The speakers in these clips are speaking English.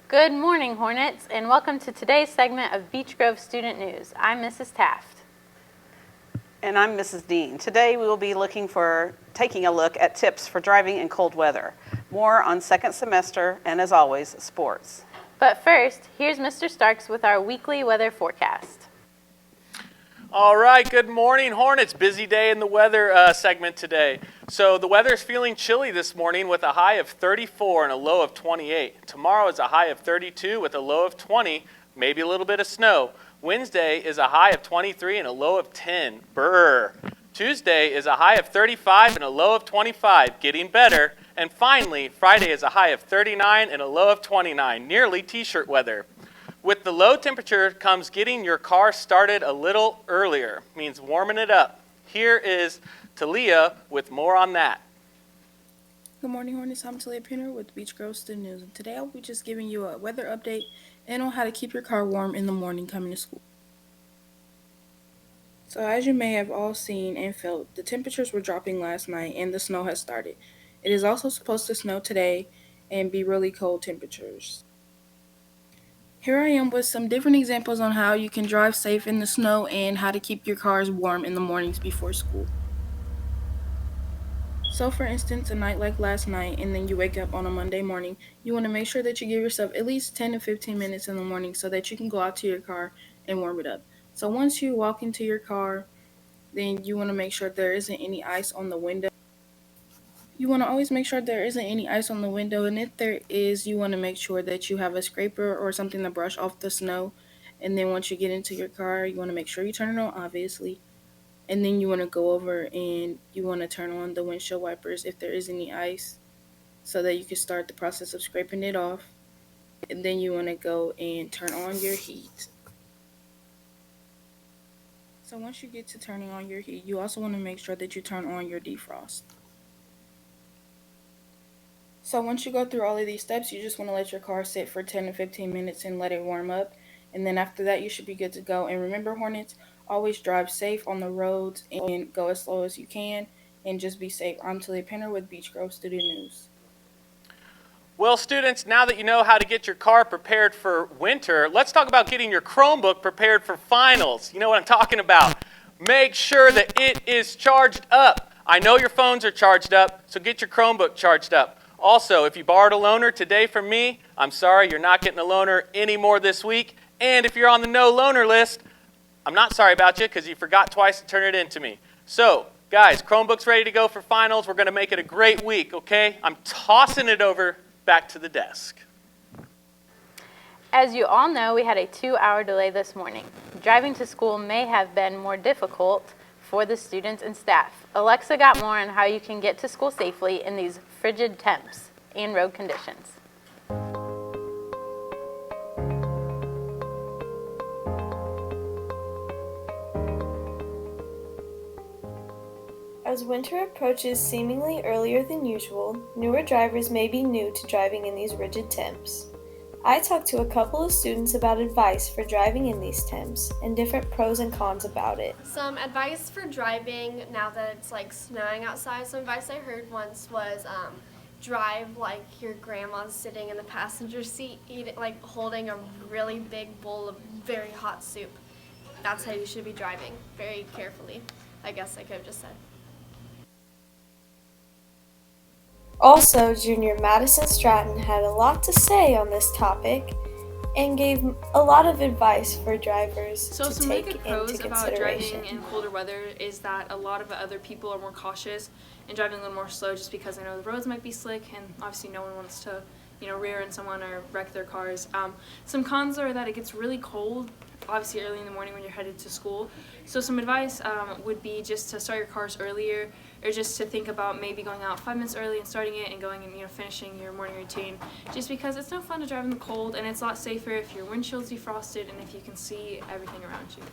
Good morning, Hornets, and welcome to today's segment of Beech Grove Student News. I'm Mrs. Taft. And I'm Mrs. Dean. Today we will be taking a look at tips for driving in cold weather. More on second semester and, as always, sports. But first, here's Mr. Starks with our weekly weather forecast. All right, good morning, Hornets. Busy day in the weather segment today. So the weather is feeling chilly this morning with a high of 34 and a low of 28. Tomorrow is a high of 32 with a low of 20, maybe a little bit of snow. Wednesday is a high of 23 and a low of 10. Brr. Tuesday is a high of 35 and a low of 25, getting better. And finally, Friday is a high of 39 and a low of 29, nearly t-shirt weather. With the low temperature comes getting your car started a little earlier, means warming it up. Here is Talia with more on that. Good morning, Hornets. I'm Talia Pinner with Beech Grove Student News, and today I'll be just giving you a weather update and on how to keep your car warm in the morning coming to school. So as you may have all seen and felt, the temperatures were dropping last night and the snow has started. It is also supposed to snow today and be really cold temperatures. Here I am with some different examples on how you can drive safe in the snow and how to keep your cars warm in the mornings before school. So for instance, a night like last night and then you wake up on a Monday morning, you want to make sure that you give yourself at least 10 to 15 minutes in the morning so that you can go out to your car and warm it up. So once you walk into your car, then you want to make sure there isn't any ice on the window. You want to always make sure there isn't any ice on the window, and if there is, you want to make sure that you have a scraper or something to brush off the snow. And then once you get into your car, you want to make sure you turn it on, obviously. And then you want to go over and you want to turn on the windshield wipers if there is any ice so that you can start the process of scraping it off. And then you want to go and turn on your heat. So once you get to turning on your heat, you also want to make sure that you turn on your defrost. So once you go through all of these steps, you just want to let your car sit for 10 to 15 minutes and let it warm up. And then after that, you should be good to go. And remember, Hornets, always drive safe on the roads and go as slow as you can and just be safe. I'm Talia Pinner with Beech Grove Student News. Well, students, now that you know how to get your car prepared for winter, let's talk about getting your Chromebook prepared for finals. You know what I'm talking about. Make sure that it is charged up. I know your phones are charged up, so get your Chromebook charged up. Also, if you borrowed a loaner today from me, I'm sorry, you're not getting a loaner anymore this week. And if you're on the no loaner list, I'm not sorry about you because you forgot twice to turn it in to me. So, guys, Chromebook's ready to go for finals. We're going to make it a great week, okay? I'm tossing it over back to the desk. As you all know, we had a 2-hour delay this morning. Driving to school may have been more difficult for the students and staff. Alexa got more on how you can get to school safely in these frigid temps and road conditions. As winter approaches seemingly earlier than usual, newer drivers may be new to driving in these rigid temps. I talked to a couple of students about advice for driving in these temps and different pros and cons about it. Some advice for driving now that it's like snowing outside. Some advice I heard once was drive like your grandma's sitting in the passenger seat, like holding a really big bowl of very hot soup. That's how you should be driving, very carefully. I guess I could have just said. Also, Junior Madison Stratton had a lot to say on this topic and gave a lot of advice for drivers to take into consideration. So some really good pros about driving in colder weather is that a lot of other people are more cautious and driving a little more slow just because they know the roads might be slick and obviously no one wants to, rear end someone or wreck their cars. Some cons are that it gets really cold, obviously early in the morning when you're headed to school. So some advice would be just to start your cars earlier, or just to think about maybe going out 5 minutes early and starting it and going and finishing your morning routine, just because it's no fun to drive in the cold and it's a lot safer if your windshield's defrosted and if you can see everything around you.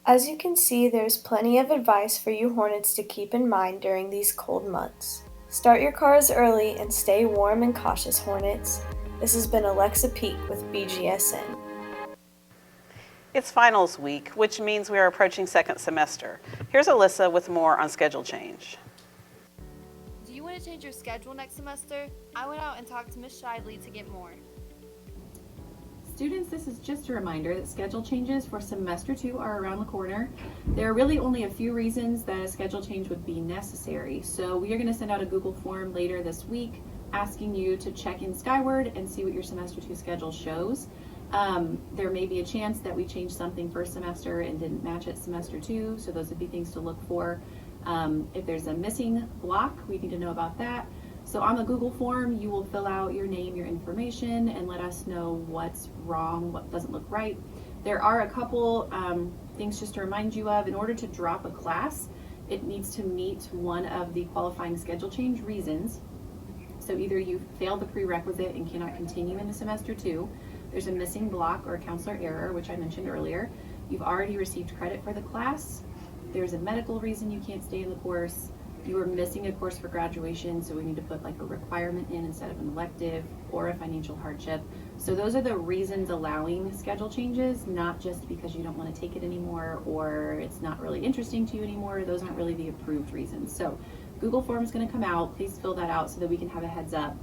As you can see, there's plenty of advice for you Hornets to keep in mind during these cold months. Start your cars early and stay warm and cautious, Hornets. This has been Alexa Peak with Bgsn. It's finals week, which means we are approaching second semester. Here's Alyssa with more on schedule change. Do you want to change your schedule next semester? I went out and talked to Miss Shidley to get more. Students, this is just a reminder that schedule changes for semester 2 are around the corner. There are really only a few reasons that a schedule change would be necessary. So we are going to send out a Google form later this week asking you to check in Skyward and see what your semester 2 schedule shows. There may be a chance that we changed something first semester and didn't match it semester 2, so those would be things to look for. If there's a missing block, we need to know about that. So on the Google form, you will fill out your name, your information, and let us know what's wrong, what doesn't look right. There are a couple things just to remind you of. In order to drop a class, it needs to meet one of the qualifying schedule change reasons. So either you failed the prerequisite and cannot continue into semester 2, there's a missing block or a counselor error, which I mentioned earlier, you've already received credit for the class, there's a medical reason you can't stay in the course, you are missing a course for graduation, so we need to put like a requirement in instead of an elective, or a financial hardship. So those are the reasons allowing schedule changes, not just because you don't want to take it anymore or it's not really interesting to you anymore. Those aren't really the approved reasons. So Google form is going to come out. Please fill that out so that we can have a heads up.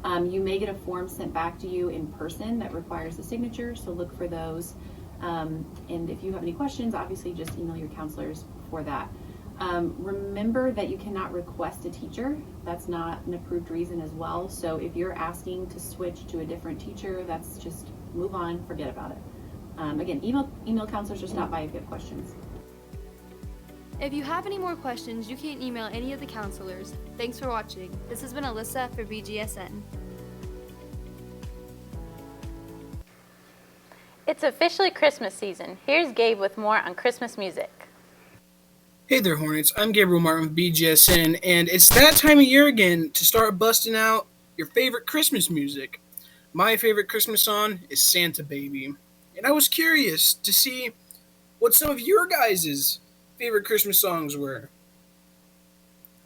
You may get a form sent back to you in person that requires a signature, so look for those. And if you have any questions, obviously just email your counselors for that. Remember that you cannot request a teacher. That's not an approved reason as well. So if you're asking to switch to a different teacher, that's just move on, forget about it. Again, email counselors or stop by if you have questions. If you have any more questions, you can email any of the counselors. Thanks for watching. This has been Alyssa for Bgsn. It's officially Christmas season. Here's Gabe with more on Christmas music. Hey there, Hornets. I'm Gabriel Martin with Bgsn, and it's that time of year again to start busting out your favorite Christmas music. My favorite Christmas song is Santa Baby, and I was curious to see what some of your guys' favorite Christmas songs were.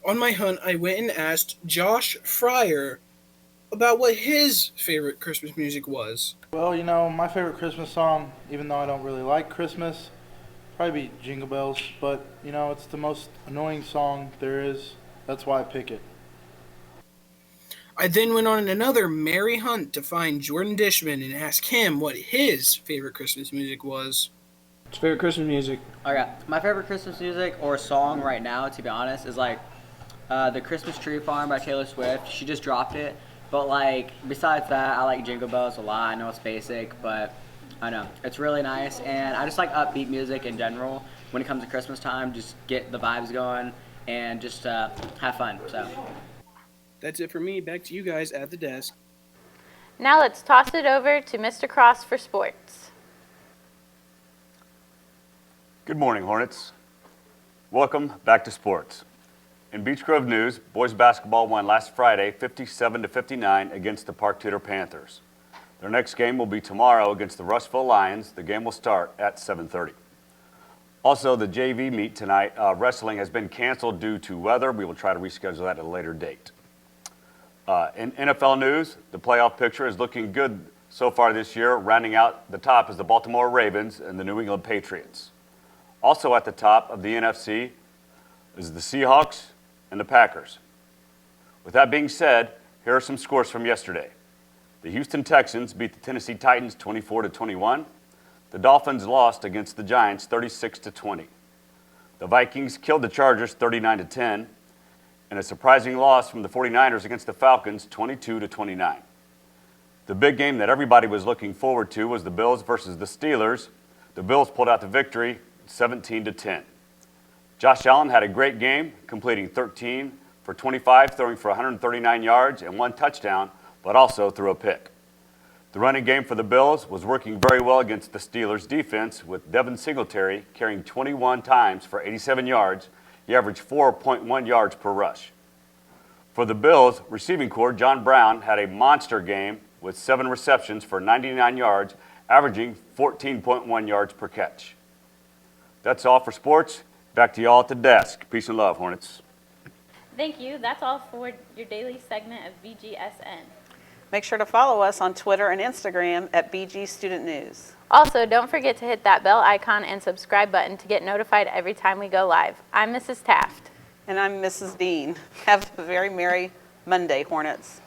On my hunt, I went and asked Josh Fryer about what his favorite Christmas music was. Well, you know, my favorite Christmas song, even though I don't really like Christmas, probably be Jingle Bells, but, you know, it's the most annoying song there is. That's why I pick it. I then went on another merry hunt to find Jordan Dishman and ask him what his favorite Christmas music was. What's your favorite Christmas music? Okay, my favorite Christmas music or song right now, to be honest, is like the Christmas Tree Farm by Taylor Swift. She just dropped it. But like, besides that, I like Jingle Bells a lot. I know it's basic, but I know it's really nice. And I just like upbeat music in general. When it comes to Christmas time, just get the vibes going and just have fun. So that's it for me. Back to you guys at the desk. Now let's toss it over to Mr. Cross for sports. Good morning, Hornets. Welcome back to sports. In Beech Grove news, boys basketball won last Friday 57-59 against the Park Tudor Panthers. Their next game will be tomorrow against the Rushville Lions. The game will start at 7:30. Also, the JV meet tonight, wrestling has been canceled due to weather. We will try to reschedule that at a later date. In NFL news, the playoff picture is looking good so far this year. Rounding out the top is the Baltimore Ravens and the New England Patriots. Also at the top of the NFC is the Seahawks and the Packers. With that being said, here are some scores from yesterday. The Houston Texans beat the Tennessee Titans 24-21. The Dolphins lost against the Giants 36-20. The Vikings killed the Chargers 39-10. And a surprising loss from the 49ers against the Falcons 22-29. The big game that everybody was looking forward to was the Bills versus the Steelers. The Bills pulled out the victory 17-10. Josh Allen had a great game, completing 13 for 25, throwing for 139 yards and 1 touchdown, but also threw a pick. The running game for the Bills was working very well against the Steelers' defense, with Devin Singletary carrying 21 times for 87 yards. He averaged 4.1 yards per rush. For the Bills' receiving corps, John Brown had a monster game with 7 receptions for 99 yards, averaging 14.1 yards per catch. That's all for sports. Back to y'all at the desk. Peace and love, Hornets. Thank you. That's all for your daily segment of BGSN. Make sure to follow us on Twitter and Instagram at BG Student News. Also, don't forget to hit that bell icon and subscribe button to get notified every time we go live. I'm Mrs. Taft. And I'm Mrs. Dean. Have a very merry Monday, Hornets.